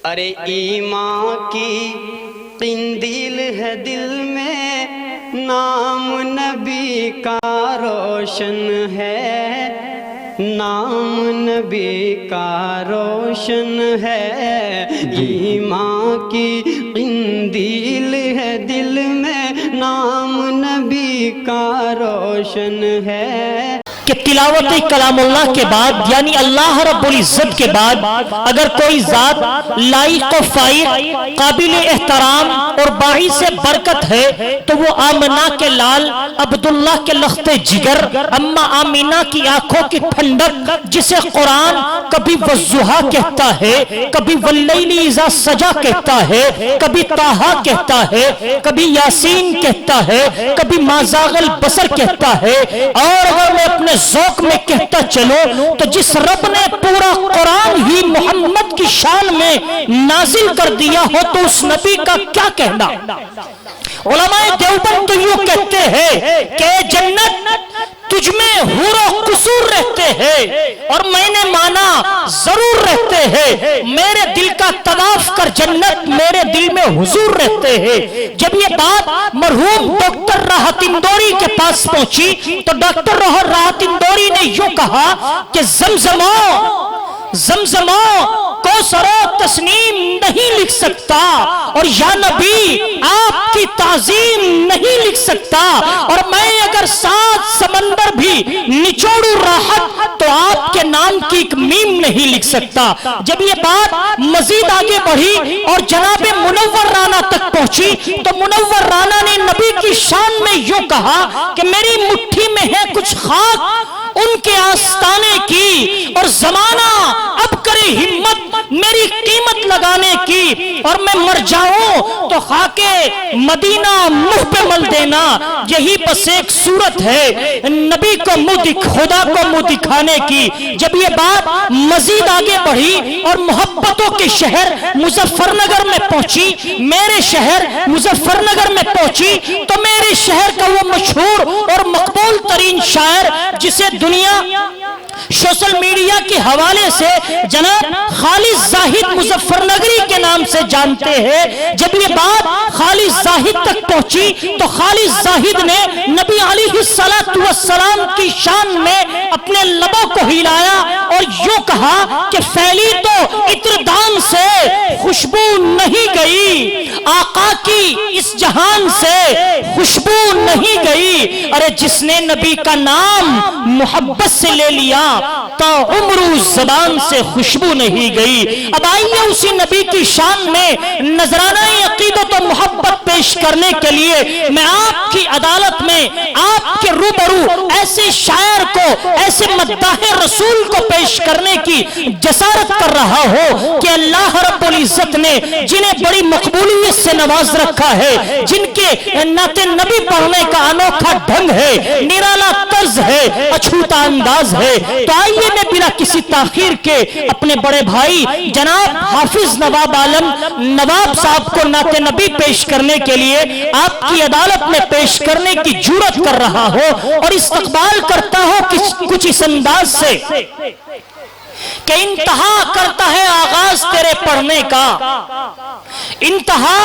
ارے ایمان کی قندیل ہے دل میں، نام نبی کا روشن ہے، نام نبی کا روشن ہے، ایمان کی قندیل ہے دل میں، نام نبی کا روشن ہے۔ کہ تلاوت کلام اللہ کے بعد یعنی اللہ رب العزت کے بعد اگر کوئی ذات لائق و فائق قابل احترام اور باعث برکت ہے تو وہ آمنہ کے لال عبداللہ کے لخت جگر اما آمینہ کی آنکھوں کی ٹھنڈک، جسے قرآن کبھی والضحیٰ کہتا ہے، کبھی واللیل اذا سجا کہتا ہے، کبھی طٰہٰ کہتا ہے، کبھی یاسین کہتا ہے، کبھی ما زاغ البصر کہتا ہے، اور اگر میں اپنے ذوق میں کہتا چلو تو جس رب نے پورا قرآن ہی محمد کی شان میں نازل کر دیا ہو تو اس نبی کا کیا کہنا۔ علماء دیوبند تو یوں کہتے ہیں کہ جنت تجھ میں حور و قصور رہتے ہیں، اور میں نے مانا ضرور رہتے ہیں، میرے دل کا طواف کر جنت میرے دل میں حضور رہتے ہیں۔ جب یہ بات مرحوم ڈاکٹر راحت اندوری کے پاس پہنچی تو ڈاکٹر راحت اندوری نے یوں کہا کہ زمزموں کوثر و تسنیم نہیں لکھ سکتا، اور یا نبی آپ کی تعظیم نہیں لکھ سکتا، اور میں اگر 7 سمندر بھی نچوڑوں راحت تو آپ کے نام کی ایک میم نہیں لکھ سکتا۔ جب یہ بات مزید آگے بڑھی اور جناب منور رانا تک پہنچی تو منور رانا نے نبی کی شان میں یوں کہا کہ میری مٹھی میں ہے کچھ خاک ان کے آستانے کی، اور زمانہ اب کرے ہمت میری قیمت لگانے کی، اور میں مر جاؤں تو خاک مدینہ منہ پہ مل دینا، یہی بس ایک صورت ہے نبی کو خدا کو منہ دکھانے کی۔ جب یہ بات مزید آگے بڑھی اور محبتوں کے شہر مظفر نگر میں پہنچی، میرے شہر مظفر نگر میں پہنچی تو میرے شہر کا وہ مشہور اور مقبول ترین شاعر جسے دنیا سوشل میڈیا کے حوالے سے جناب خالد زاہد مظفر نگری کے نام سے جانتے ہیں، جب یہ بات خالد زاہد تک پہنچی تو خالد زاہد نے نبی علیہ السلام کی شان میں اپنے لبوں کو ہلایا اور یوں کہا کہ پھیلی تو عطر دان سے خوشبو نہیں گئی، آقا کی اس جہان سے خوشبو نہیں گئی، ارے جس نے نبی کا نام محبت سے لے لیا تا عمرو زبان سے خوشبو نہیں گئی۔ اب آئیے اسی نبی کی شان میں نذرانہ عقیدت و محبت پیش کرنے کے لیے میں آپ کی عدالت میں آپ کے روبرو ایسے شاعر کو، ایسے مداح رسول کو پیش کرنے کی جسارت کر رہا ہو کہ اللہ رب العزت نے جنہیں بڑی مقبولیت سے نواز رکھا ہے، جن کے نعت نبی پڑھنے کا انوکھا ڈھنگ ہے، نرالا طرز ہے، اچھوتا انداز ہے، تو آئیے میں بنا کسی تاخیر کے اپنے بڑے بھائی جناب حافظ نواب عالم نواب صاحب کو نعت نبی پیش کرنے کے لیے آپ کی عدالت میں پیش کرنے کی جرات کر رہا ہو، اور استقبال کرتا ہو کچھ اس انداز سے کہ انتہا کرتا ہے آغاز تیرے پڑھنے کا، انتہا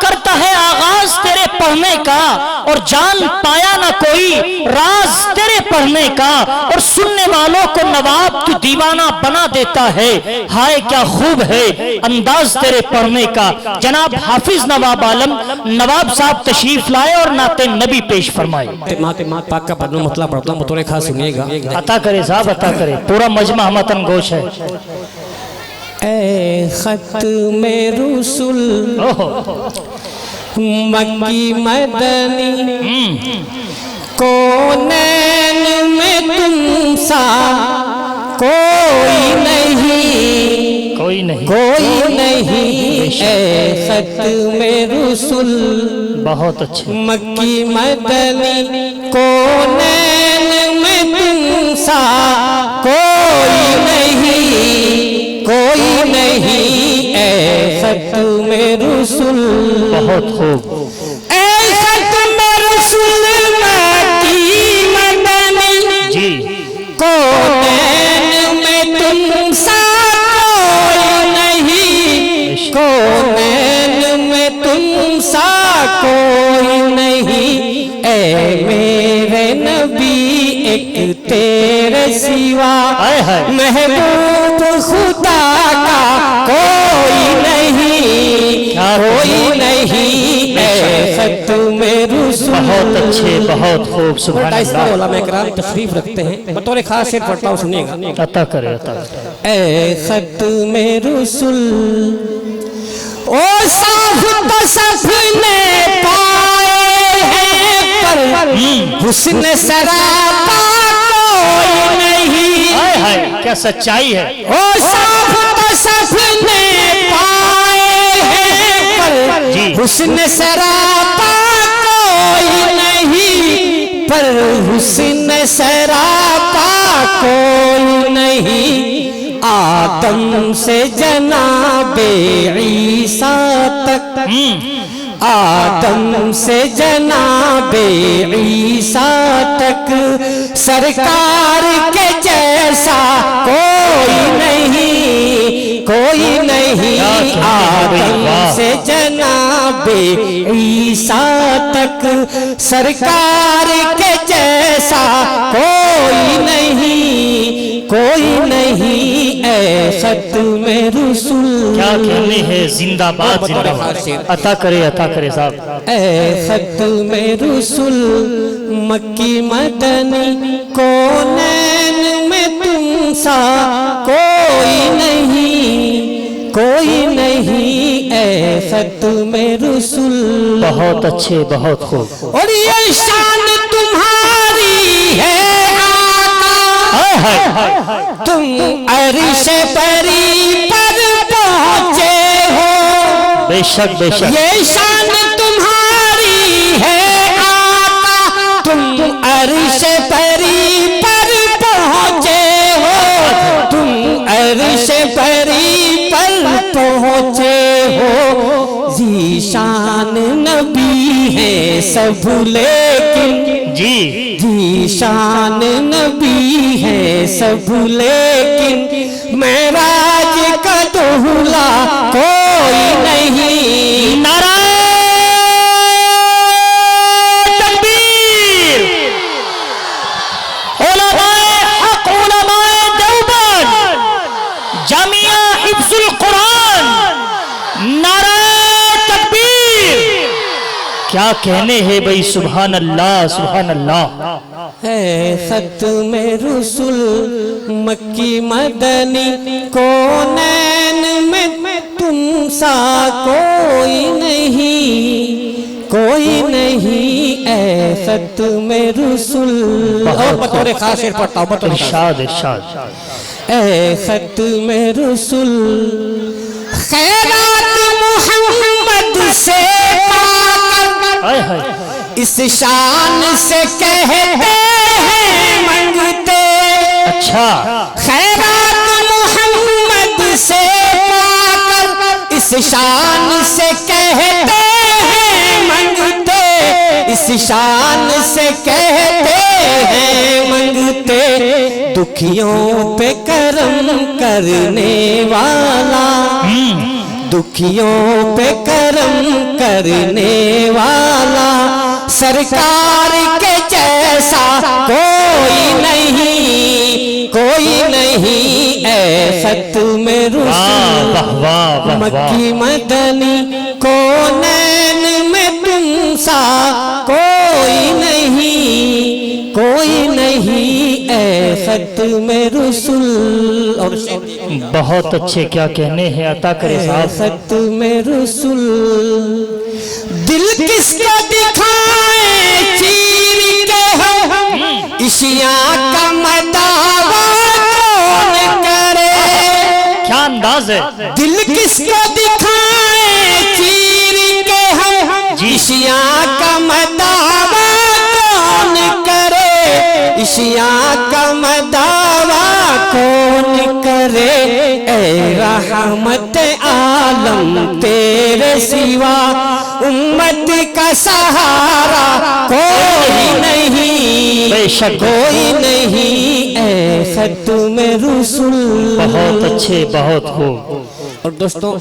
کرتا ہے آغاز تیرے پڑھنے کا، اور جان پایا نہ کوئی راز تیرے پڑھنے کا، اور سننے والوں کو نواب تو دیوانہ بنا دیتا ہے، ہائے کیا خوب ہے انداز تیرے پڑھنے کا۔ جناب حافظ نواب عالم نواب صاحب تشریف لائے اور نعت نبی پیش فرمائے۔ مات پاک کا پڑھنا مطلب پڑھتا ہوں، بطور خاص سنیے گا۔ عطا کرے صاحب عطا کرے، پورا مجمع متن گوش ہے۔ اے ختم رسول مکی مدنی، کونین میں تم سا کوئی نہیں، کوئی نہیں، کوئی نہیں، اے ختم رسول بہت اچھے، مکی مدنی، کونین میں تم سا کوئی نہیں، کوئی نہیں، اے ختم رسول بہت خوب، اے ختم رسول مکی مدنی، جی کونین میں تم سا کوئی نہیں، کوئی نہیں، اے میرے نبی ایک تیرے سوا، محبوب خدا کا کوئی نہیں، کوئی نہیں، اے ختم رسول۔ بہت اچھے، بہت خوب، سبحان اللہ۔ علماء کرام تشریف رکھتے ہیں، بطور خاص شعر پڑھتا ہوں، سنیے گا۔ عطا کرے، عطا کرے۔ اے ختم رسول، او صاف تو سب نے پائے ہیں، پر حسن سراپا کوئی نہیں۔ ہائے ہائے، کیا سچائی ہے۔ او صاف تو سب نے پائے ہیں، پر حسن سراپا کوئی نہیں، پر حسن سراپا کوئی نہیں۔ آدم سے جناب عیسیٰ تک، آدم سے جناب عیسیٰ تک، سرکار کے جیسا کوئی نہیں، کوئی نہیں۔ آدم سے جناب عیسیٰ تک، سرکار کے جیسا کوئی نہیں، کوئی نہیں، اے ختم رسول۔ کیا کہنے ہیں، زندہ باد، زندہ باد۔ عطا کرے، عطا کرے صاحب۔ اے ختم رسول، مکی مدنی، کونین میں تم سا کوئی نہیں، کوئی نہیں، اے ختم رسول۔ بہت اچھے، بہت خوب۔ اور یہ شان تمہاری ہے آقا، تم عرش بری پر پہنچے ہو، بے شک، بے شک۔ یہ شان تمہاری ہے آقا، تم عرش بری پر پہنچے ہو، تم عرش بری پر پہنچے ہو۔ ذیشان نبی ہے سب لیکن، جی ذیشان نبی ہے سب لیکن، معراج کا دولہا کوئی نہیں۔ نعرہ تکبیر! علماء حق، علماء دیوبند، جامعہ حفظ القرآن، نعرہ تکبیر! کیا کہنے ہیں بھئی، سبحان اللہ، سبحان اللہ۔ ہے ختم رسول، مکی مدنی، کونین میں تم سا کوئی نہیں، کوئی نہیں، اے ختم رسول۔ اور بطور خاص شعر پڑھتا ہوں، بطور ارشاد، ارشاد۔ اے ختم رسول، خیرات محمد سے ہائے ہائے، اس شان سے کہتے ہیں منگتے، اچھا، خیرات محمد سے پا کر، اس شان سے کہتے ہیں منگتے، اس شان سے کہتے ہیں منگتے، دکھیوں پہ کرم کرنے والا، دکھیوں پہ کرم کرنے والا، سرکار کے جیسا کوئی نہیں، کوئی نہیں، اے ختم رسول، مکی مدنی، کونین میں تم سا کوئی نہیں، کوئی نہیں، اے ختم رسول۔ اور بہت اچھے، کیا کہنے ہیں، عطا کرے صاحب۔ ختم رسول، دل کس کو دکھائیں چیر کے ہم، اشیاء کا مداوا کون کرے، کیا انداز ہے۔ دل کس کو دکھائیں چیر کے ہم، اشیاء کا مداوا کون کرے، اشیاء کا مداوا کون کرے، اے رحمت عالم تیرے سوا امت کا سہارا کوئی نہیں، بے شک کوئی نہیں، اے ختم رسول۔ بہت اچھے، بہت خوب۔ اور دوستوں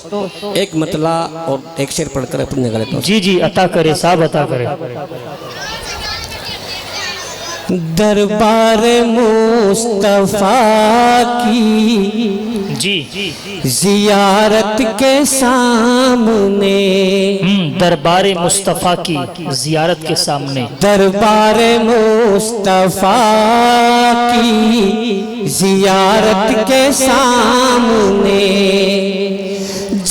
ایک مطلع اور ایک شعر پڑھ کر اپنی غلط جی جی عطا کرے صاحب عطا کرے. دربار مصطفیٰ کی جی زیارت کے سامنے دربار مصطفیٰ کی زیارت کے سامنے دربار مصطفیٰ کی زیارت کے سامنے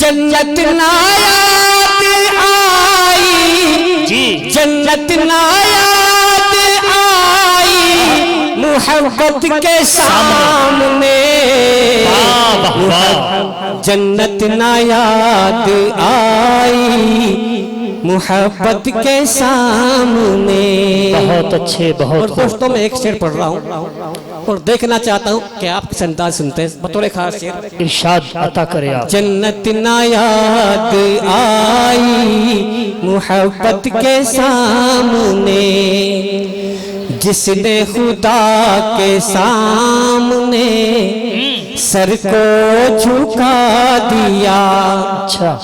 جنت نایاب آئی جی جنت نایاب محبت کے سامنے جنت نایاب آئی محبت کے سامنے. بہت اچھے اور بہت دوستوں میں ایک شعر پڑھ رہا ہوں اور دیکھنا چاہتا ہوں کہ آپ کس انداز سنتے ہیں. بطور خاص شعر ارشاد عطا کرے آپ. جنت نایاب آئی محبت کے سامنے جس نے خدا کے سامنے سر کو جھکا دیا. اچھا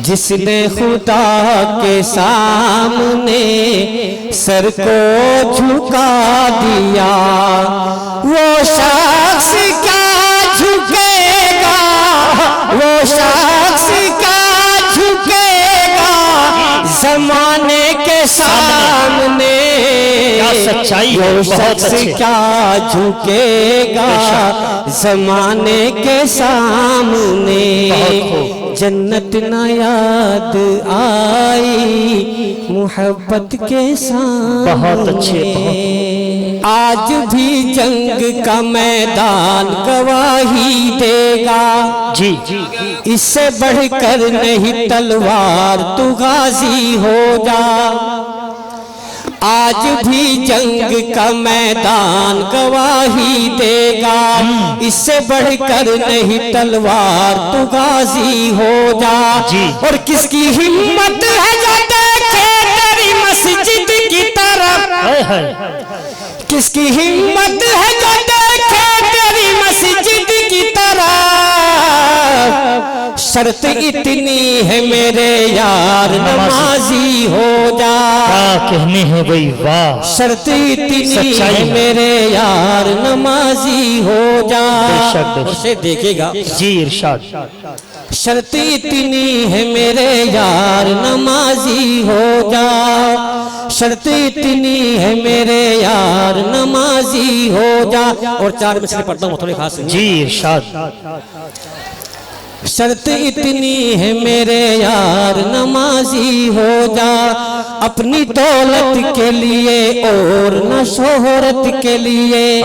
جس نے خدا کے سامنے سر کو جھکا دیا وہ شخص کیا جھکے گا وہ شخص کیا جھکے گا زمانے کے سامنے سچائی وہ بہت شخص اچھے. کیا جھکے گا زمانے کے سامنے جنت نایاب آئی محبت کے سامنے. بہت اچھے بہت. آج بھی جنگ کا میدان گواہی دے گا جی اس سے بڑھ کر نہیں تلوار تو غازی ہو جا. آج بھی جنگ کا میدان گواہی دے گا اس سے بڑھ کر نہیں تلوار تو غازی ہو جا. اور کس کی ہمت ہے جو دیکھے تیری مسجد کی طرف کس کی ہمت ہے جو دیکھے تیری مسجد کی طرف شرط اتنی ہے میرے یار نمازی ہو جا. کیا کہنے ہیں بھئی واہ. شرط اتنی ہے میرے یار نمازی ہو جا. اسے دیکھے گا جی ارشاد. شرط اتنی ہے میرے یار نمازی ہو جا. شرط اتنی ہے میرے یار نمازی ہو جا. اور چار مسئلے پڑھتا ہوں تھوڑے خاص. جی ارشاد. شرط اتنی ہے میرے یار نمازی ہو جا. اپنی دولت کے لیے اور نہ شہرت کے لیے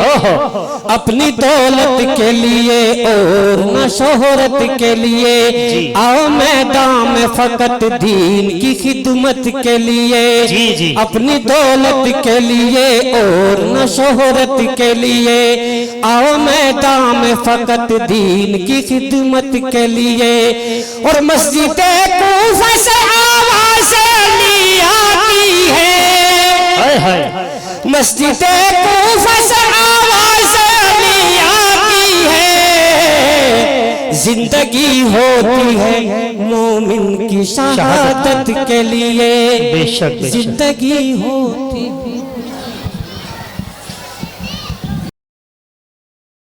اپنی دولت کے لیے اور نہ شہرت کے لیے آؤ میدان میں فقط دین کی خدمت کے لیے. اپنی دولت کے لیے اور نہ شہرت کے لیے آؤ میدان میں فقط دین کی خدمت کے لیے. اور مسجد کوفہ سے آواز لی آتی ہے مسجد کوفہ سے آواز لی آتی ہے. زندگی ہوتی ہے مومن کی شہادت کے لیے. بے شک زندگی ہوتی